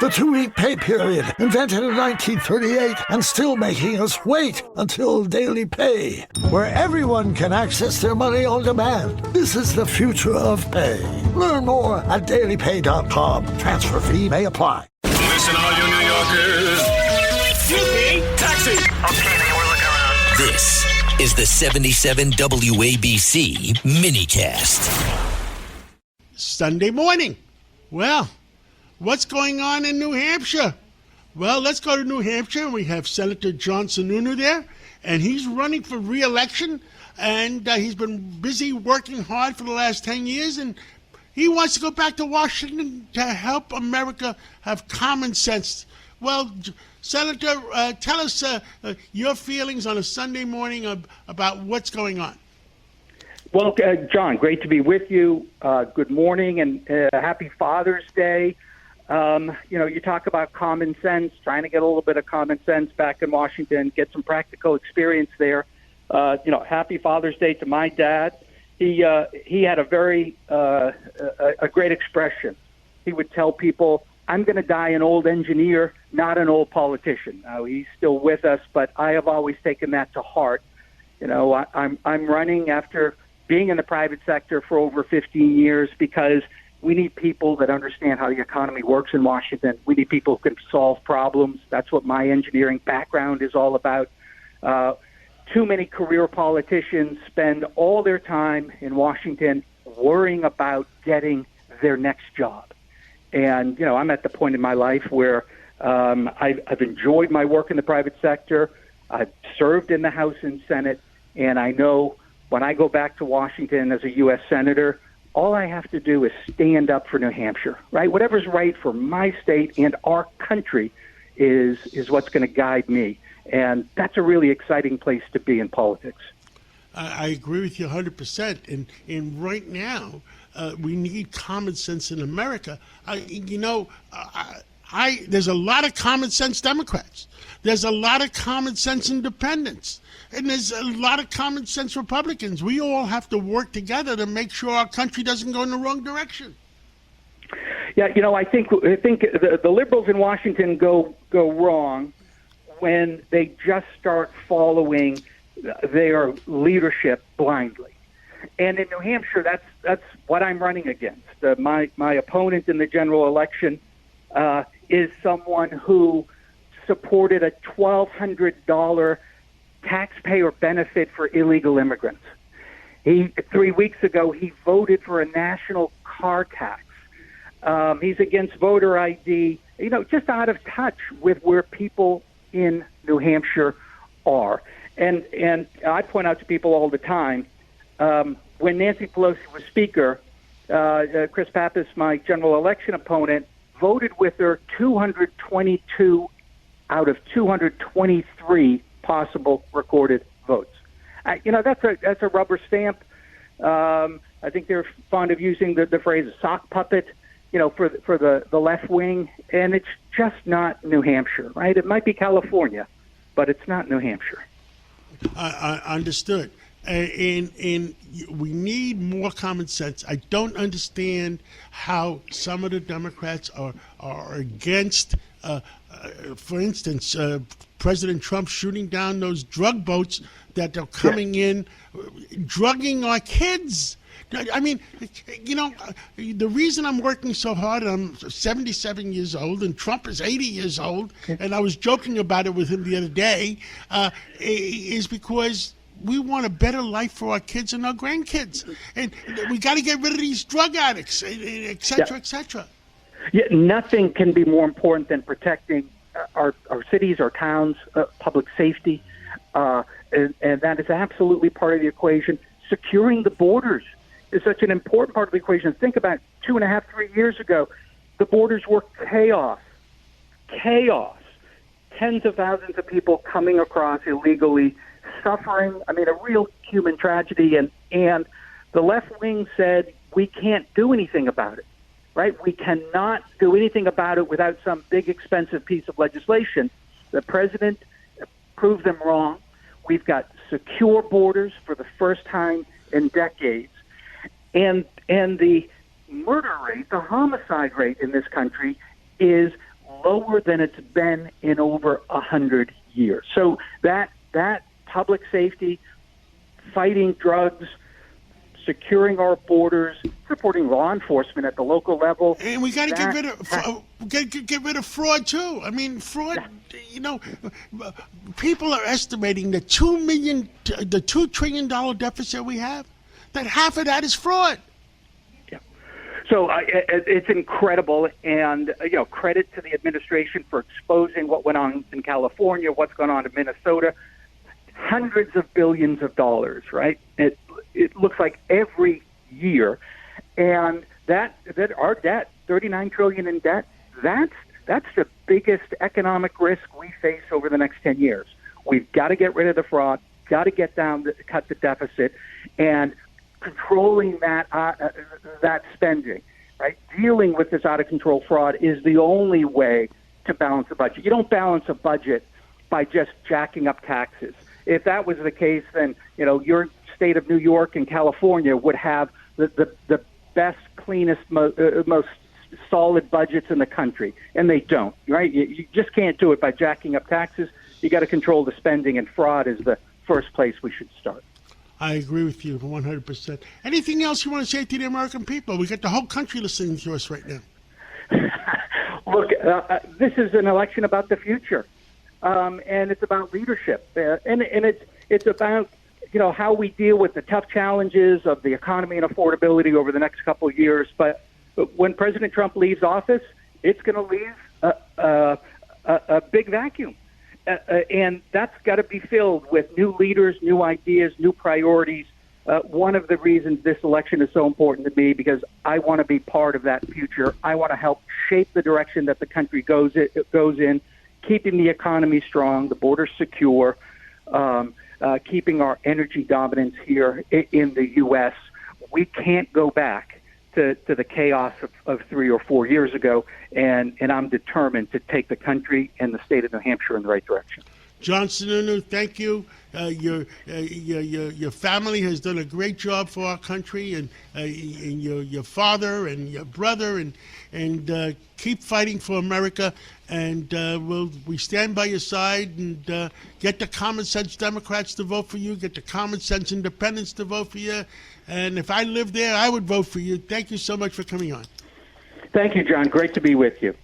The 2-week pay period, invented in 1938 and still making us wait until daily pay, where everyone can access their money on demand. This is the future of pay. Learn more at dailypay.com. Transfer fee may apply. Listen, all you New Yorkers. Excuse me. Taxi. Okay, we're looking around. This is the 77 WABC minicast. Sunday morning. Well, what's going on in New Hampshire? Well, let's go to New Hampshire. We have Senator John Sununu there, and he's running for re-election, and he's been busy working hard for the last 10 years, and he wants to go back to Washington to help America have common sense. Well, Senator, tell us your feelings on a Sunday morning about what's going on. Well, John, great to be with you. Good morning and happy Father's Day. You talk about common sense, trying to get a little bit of common sense back in Washington, get some practical experience there. Happy Father's Day to my dad. He had a very a great expression. He would tell people, "I'm going to die an old engineer, not an old politician." Now, he's still with us, but I have always taken that to heart. I'm running after being in the private sector for over 15 years because we need people that understand how the economy works in Washington. We need people who can solve problems. That's what my engineering background is all about. Too many career politicians spend all their time in Washington worrying about getting their next job. And, I'm at the point in my life where I've enjoyed my work in the private sector. I've served in the House and Senate, and I know when I go back to Washington as a U.S. Senator, all I have to do is stand up for New Hampshire, right? Whatever's right for my state and our country is what's going to guide me. And that's a really exciting place to be in politics. I agree with you 100%. And right now, we need common sense in America. There's a lot of common sense Democrats. There's a lot of common sense independents. And there's a lot of common sense Republicans. We all have to work together to make sure our country doesn't go in the wrong direction. Yeah, I think the liberals in Washington go wrong when they just start following their leadership blindly. And in New Hampshire, that's what I'm running against. My opponent in the general election is someone who supported a $1,200 taxpayer benefit for illegal immigrants. 3 weeks ago, he voted for a national car tax. He's against voter ID, just out of touch with where people in New Hampshire are. And I point out to people all the time, when Nancy Pelosi was Speaker, Chris Pappas, my general election opponent, voted with her 222 out of 223 possible recorded votes. That's a rubber stamp. I think they're fond of using the phrase sock puppet, for the left wing, and it's just not New Hampshire, right? It might be California, but it's not New Hampshire. I understood. And we need more common sense. I don't understand how some of the Democrats are against, for instance, President Trump shooting down those drug boats that are coming in, drugging our kids. I mean, the reason I'm working so hard, I'm 77 years old, and Trump is 80 years old, and I was joking about it with him the other day, is because we want a better life for our kids and our grandkids. And we got to get rid of these drug addicts, et cetera, et cetera. Yeah, nothing can be more important than protecting our cities, our towns, public safety, and that is absolutely part of the equation. Securing the borders is such an important part of the equation. Think about 2.5, 3 years ago, the borders were chaos. Tens of thousands of people coming across illegally, suffering. I mean, a real human tragedy. And the left wing said, we can't do anything about it, right? We cannot do anything about it without some big, expensive piece of legislation. The president proved them wrong. We've got secure borders for the first time in decades. And the murder rate, the homicide rate in this country is lower than it's been in over 100 years. So that public safety, fighting drugs, securing our borders, supporting law enforcement at the local level. And we got to get rid of fraud too. I mean, fraud. You know, people are estimating the $2 trillion deficit we have. That half of that is fraud. Yeah. So it's incredible, and credit to the administration for exposing what went on in California, what's going on in Minnesota. Hundreds of billions of dollars, right? It looks like every year, and that our debt, $39 trillion in debt, that's the biggest economic risk we face over the next 10 years. We've got to get rid of the fraud, got to get down, cut the deficit, and controlling that spending, right? Dealing with this out of control fraud is the only way to balance a budget. You don't balance a budget by just jacking up taxes. If that was the case, then your state of New York and California would have the best, cleanest, most solid budgets in the country, and they don't. Right? You just can't do it by jacking up taxes. You got to control the spending, and fraud is the first place we should start. I agree with you 100%. Anything else you want to say to the American people? We got the whole country listening to us right now. Look, this is an election about the future. And it's about leadership, and it's about how we deal with the tough challenges of the economy and affordability over the next couple of years. But when President Trump leaves office, it's going to leave a big vacuum, and that's got to be filled with new leaders, new ideas, new priorities. One of the reasons this election is so important to me because I want to be part of that future. I want to help shape the direction that the country goes in. Keeping the economy strong, the border secure, keeping our energy dominance here in the U.S. We can't go back to the chaos of 3 or 4 years ago, and I'm determined to take the country and the state of New Hampshire in the right direction. John Sununu, thank you. Your family has done a great job for our country, and your father and your brother, and keep fighting for America. And we stand by your side, and get the common sense Democrats to vote for you, get the common sense independents to vote for you. And if I lived there, I would vote for you. Thank you so much for coming on. Thank you, John. Great to be with you.